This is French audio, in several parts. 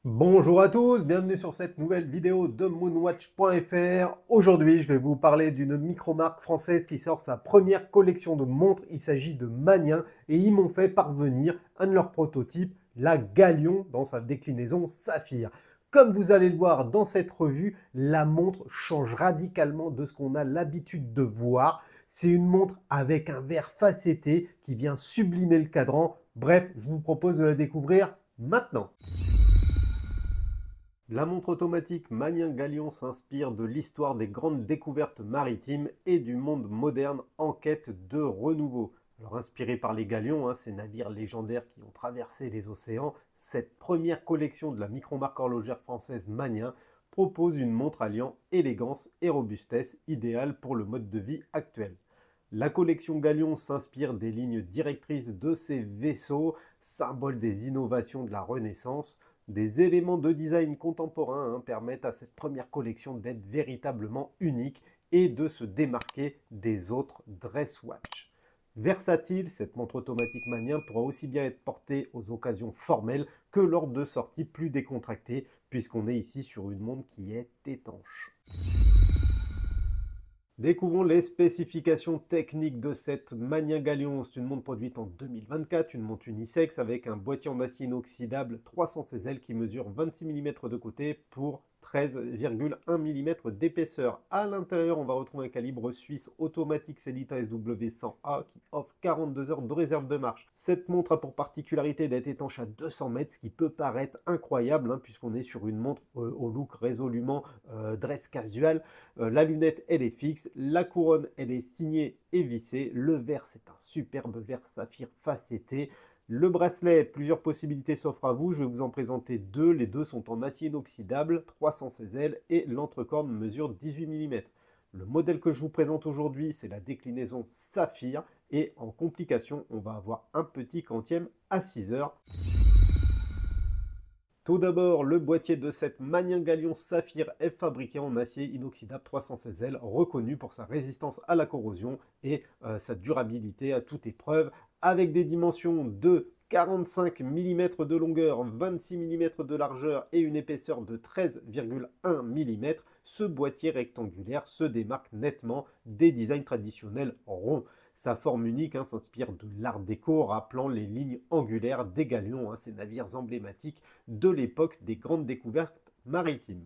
Bonjour à tous, bienvenue sur cette nouvelle vidéo de moonwatch.fr. Aujourd'hui, je vais vous parler d'une micro-marque française qui sort sa première collection de montres. Il s'agit de Manien et ils m'ont fait parvenir un de leurs prototypes, la Galion, dans sa déclinaison Saphir. Comme vous allez le voir dans cette revue, la montre change radicalement de ce qu'on a l'habitude de voir. C'est une montre avec un verre facetté qui vient sublimer le cadran. Bref, je vous propose de la découvrir maintenant. La montre automatique Manien Galion s'inspire de l'histoire des grandes découvertes maritimes et du monde moderne en quête de renouveau. Alors inspiré par les galions, ces navires légendaires qui ont traversé les océans, cette première collection de la micro-marque horlogère française Manien propose une montre alliant élégance et robustesse idéale pour le mode de vie actuel. La collection Galion s'inspire des lignes directrices de ces vaisseaux, symboles des innovations de la Renaissance. Des éléments de design contemporain permettent à cette première collection d'être véritablement unique et de se démarquer des autres Dresswatch. Versatile, cette montre automatique Manien pourra aussi bien être portée aux occasions formelles que lors de sorties plus décontractées, puisqu'on est ici sur une montre qui est étanche. Découvrons les spécifications techniques de cette Manien Galion. C'est une montre produite en 2024, une montre unisexe avec un boîtier en acier inoxydable 300 cl qui mesure 26 mm de côté pour 13,1 mm d'épaisseur. À l'intérieur, on va retrouver un calibre suisse automatique Sellita SW100A qui offre 42 heures de réserve de marche. Cette montre a pour particularité d'être étanche à 200 mètres, ce qui peut paraître incroyable puisqu'on est sur une montre au look résolument dress casual. La lunette, elle est fixe. La couronne, elle est signée et vissée. Le verre, c'est un superbe verre saphir facetté. Le bracelet, plusieurs possibilités s'offrent à vous. Je vais vous en présenter deux. Les deux sont en acier inoxydable, 316L, et l'entrecorne mesure 18 mm. Le modèle que je vous présente aujourd'hui, c'est la déclinaison Saphir. Et en complication, on va avoir un petit quantième à 6 heures. Tout d'abord, le boîtier de cette Manien Galion Saphir est fabriqué en acier inoxydable 316L, reconnu pour sa résistance à la corrosion et sa durabilité à toute épreuve, avec des dimensions de 45 mm de longueur, 26 mm de largeur et une épaisseur de 13,1 mm. Ce boîtier rectangulaire se démarque nettement des designs traditionnels ronds. Sa forme unique s'inspire de l'art déco, rappelant les lignes angulaires des galions, ces navires emblématiques de l'époque des grandes découvertes maritimes.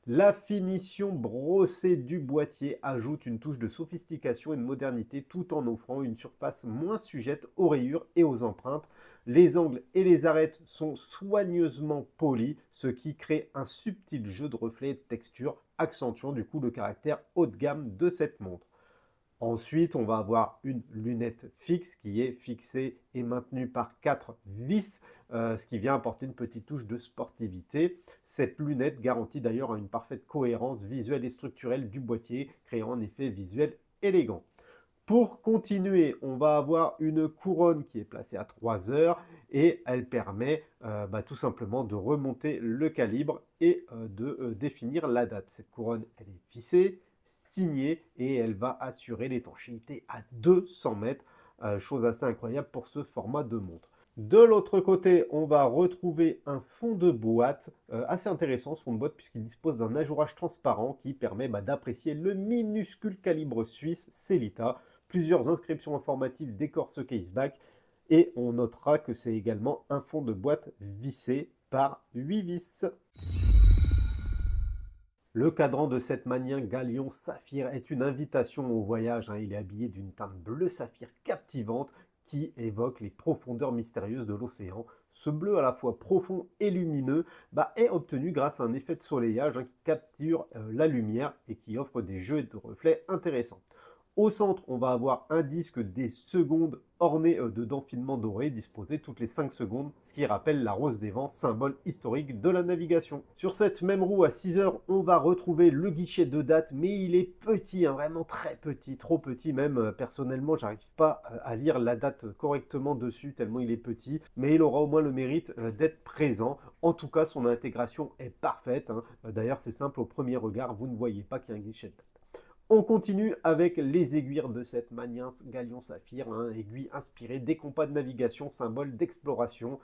La finition brossée du boîtier ajoute une touche de sophistication et de modernité tout en offrant une surface moins sujette aux rayures et aux empreintes. Les angles et les arêtes sont soigneusement polis, ce qui crée un subtil jeu de reflets et de textures, accentuant du coup le caractère haut de gamme de cette montre. Ensuite, on va avoir une lunette fixe qui est fixée et maintenue par 4 vis, ce qui vient apporter une petite touche de sportivité. Cette lunette garantit d'ailleurs une parfaite cohérence visuelle et structurelle du boîtier, créant un effet visuel élégant. Pour continuer, on va avoir une couronne qui est placée à 3 heures et elle permet tout simplement de remonter le calibre et de définir la date. Cette couronne, elle est vissée, signée et elle va assurer l'étanchéité à 200 mètres, chose assez incroyable pour ce format de montre. De l'autre côté, on va retrouver un fond de boîte assez intéressant, ce fond de boîte, puisqu'il dispose d'un ajourage transparent qui permet d'apprécier le minuscule calibre suisse Sellita. Plusieurs inscriptions informatives décorent ce caseback et on notera que c'est également un fond de boîte vissé par 8 vis. Le cadran de cette Manien Galion Saphir est une invitation au voyage. Il est habillé d'une teinte bleu saphir captivante qui évoque les profondeurs mystérieuses de l'océan. Ce bleu à la fois profond et lumineux est obtenu grâce à un effet de soleillage qui capture la lumière et qui offre des jeux de reflets intéressants. Au centre, on va avoir un disque des secondes orné de d'enfilements dorés disposés toutes les 5 secondes, ce qui rappelle la rose des vents, symbole historique de la navigation. Sur cette même roue à 6 heures, on va retrouver le guichet de date, mais il est petit, vraiment très petit, trop petit même. Personnellement, j'arrive pas à lire la date correctement dessus, tellement il est petit, mais il aura au moins le mérite d'être présent. En tout cas, son intégration est parfaite. D'ailleurs, c'est simple, au premier regard, vous ne voyez pas qu'il y a un guichet de date. On continue avec les aiguilles de cette Manien Galion Saphir, aiguilles inspirées des compas de navigation, symbole d'exploration.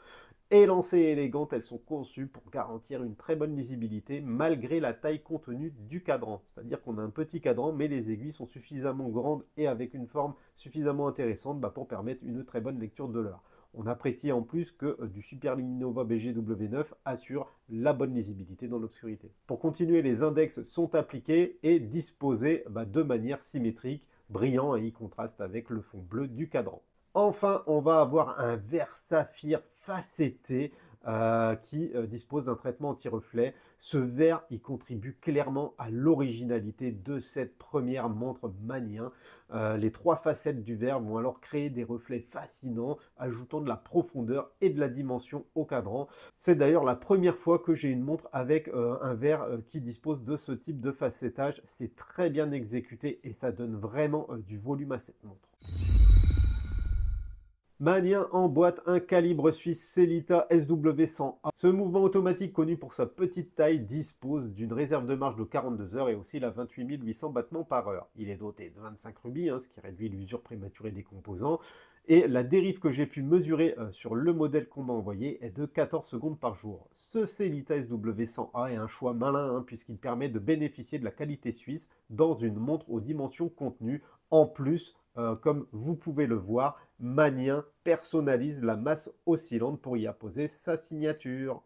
Élancées et élégantes, elles sont conçues pour garantir une très bonne lisibilité malgré la taille contenue du cadran. C'est-à-dire qu'on a un petit cadran, mais les aiguilles sont suffisamment grandes et avec une forme suffisamment intéressante pour permettre une très bonne lecture de l'heure. On apprécie en plus que du Superluminova BGW9 assure la bonne lisibilité dans l'obscurité. Pour continuer, les index sont appliqués et disposés de manière symétrique, brillant et ils contrastent avec le fond bleu du cadran. Enfin, on va avoir un verre saphir facetté qui dispose d'un traitement anti-reflet. Ce verre, il contribue clairement à l'originalité de cette première montre Manien. Les trois facettes du verre vont alors créer des reflets fascinants, ajoutant de la profondeur et de la dimension au cadran. C'est d'ailleurs la première fois que j'ai une montre avec un verre qui dispose de ce type de facettage. C'est très bien exécuté et ça donne vraiment du volume à cette montre. Manien emboîte un calibre suisse Sellita SW100A. Ce mouvement automatique, connu pour sa petite taille, dispose d'une réserve de marche de 42 heures et aussi la 28 800 battements par heure. Il est doté de 25 rubis, ce qui réduit l'usure prématurée des composants. Et la dérive que j'ai pu mesurer sur le modèle qu'on m'a envoyé est de 14 secondes par jour. Ce Sellita SW100A est un choix malin puisqu'il permet de bénéficier de la qualité suisse dans une montre aux dimensions contenues. En plus, comme vous pouvez le voir, Manien personnalise la masse oscillante pour y apposer sa signature.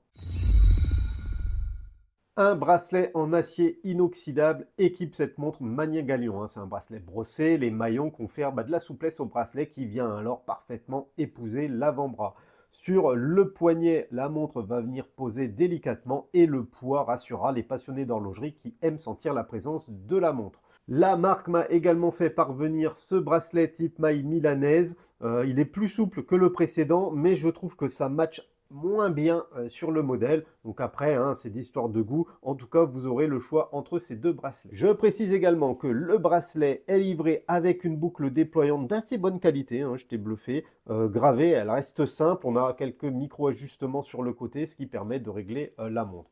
Un bracelet en acier inoxydable équipe cette montre Manien Galion. C'est un bracelet brossé, les maillons confèrent de la souplesse au bracelet qui vient alors parfaitement épouser l'avant-bras. Sur le poignet, la montre va venir poser délicatement et le poids rassurera les passionnés d'horlogerie qui aiment sentir la présence de la montre. La marque m'a également fait parvenir ce bracelet type maille milanaise. Il est plus souple que le précédent, mais je trouve que ça match moins bien sur le modèle. Donc après, c'est d'histoire de goût. En tout cas, vous aurez le choix entre ces deux bracelets. Je précise également que le bracelet est livré avec une boucle déployante d'assez bonne qualité. J'étais bluffé. Gravée, elle reste simple. On a quelques micro-ajustements sur le côté, ce qui permet de régler la montre.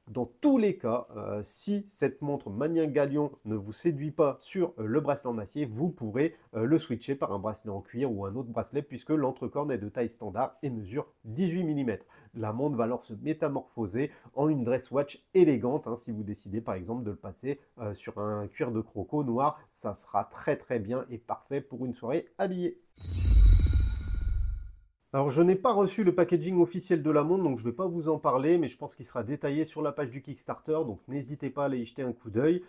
Dans tous les cas, si cette montre Manien Galion ne vous séduit pas sur le bracelet en acier, vous pourrez le switcher par un bracelet en cuir ou un autre bracelet puisque l'entrecorne est de taille standard et mesure 18 mm. La montre va alors se métamorphoser en une dress watch élégante. Si vous décidez par exemple de le passer sur un cuir de croco noir, ça sera très bien et parfait pour une soirée habillée. Alors, je n'ai pas reçu le packaging officiel de la montre, donc je ne vais pas vous en parler, mais je pense qu'il sera détaillé sur la page du Kickstarter, donc n'hésitez pas à aller y jeter un coup d'œil.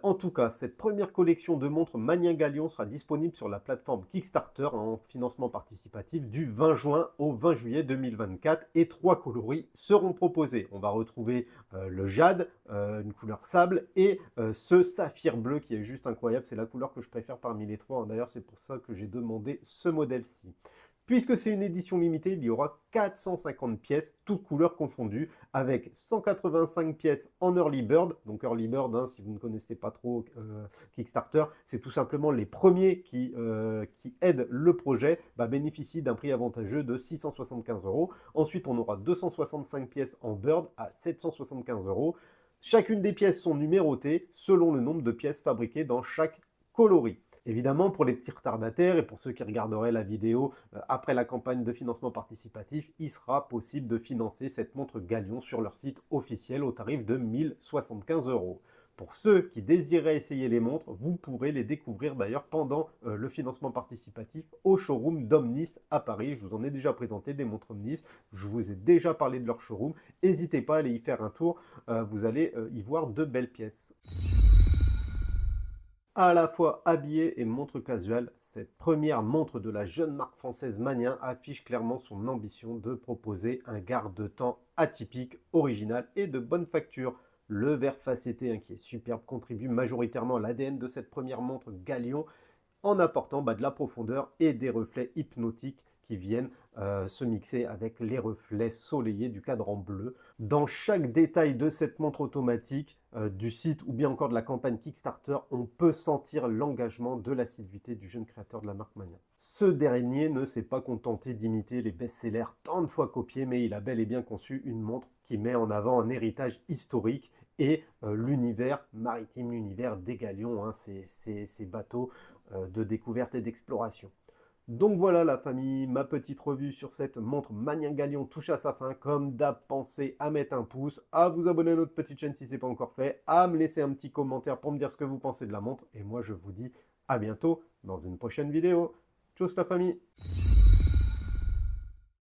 En tout cas, cette première collection de montres Manien Galion sera disponible sur la plateforme Kickstarter en financement participatif du 20 juin au 20 juillet 2024 et 3 coloris seront proposés. On va retrouver le jade, une couleur sable et ce saphir bleu qui est juste incroyable. C'est la couleur que je préfère parmi les trois. D'ailleurs, c'est pour ça que j'ai demandé ce modèle-ci. Puisque c'est une édition limitée, il y aura 450 pièces, toutes couleurs confondues, avec 185 pièces en Early Bird. Donc Early Bird, si vous ne connaissez pas trop Kickstarter, c'est tout simplement les premiers qui aident le projet, bénéficient d'un prix avantageux de 675 €. Ensuite, on aura 265 pièces en Bird à 775 €. Chacune des pièces sont numérotées selon le nombre de pièces fabriquées dans chaque coloris. Évidemment, pour les petits retardataires et pour ceux qui regarderaient la vidéo après la campagne de financement participatif, il sera possible de financer cette montre Galion sur leur site officiel au tarif de 1075 €. Pour ceux qui désiraient essayer les montres, vous pourrez les découvrir d'ailleurs pendant le financement participatif au showroom d'Omnis à Paris. Je vous en ai déjà présenté des montres Omnis, je vous ai déjà parlé de leur showroom. N'hésitez pas à aller y faire un tour, vous allez y voir de belles pièces. À la fois habillée et montre casual, cette première montre de la jeune marque française Manien affiche clairement son ambition de proposer un garde-temps atypique, original et de bonne facture. Le verre facetté qui est superbe contribue majoritairement à l'ADN de cette première montre Galion en apportant de la profondeur et des reflets hypnotiques qui viennent se mixer avec les reflets soleillés du cadran bleu. Dans chaque détail de cette montre automatique, du site ou bien encore de la campagne Kickstarter, on peut sentir l'engagement de l'assiduité du jeune créateur de la marque Manien. Ce dernier ne s'est pas contenté d'imiter les best-sellers tant de fois copiés, mais il a bel et bien conçu une montre qui met en avant un héritage historique et l'univers maritime, l'univers des galions, ces bateaux de découverte et d'exploration. Donc voilà la famille, ma petite revue sur cette montre Magnin Galion touche à sa fin. Comme d'hab, pensez à mettre un pouce, à vous abonner à notre petite chaîne si ce n'est pas encore fait, à me laisser un petit commentaire pour me dire ce que vous pensez de la montre. Et moi je vous dis à bientôt dans une prochaine vidéo. Tchuss la famille!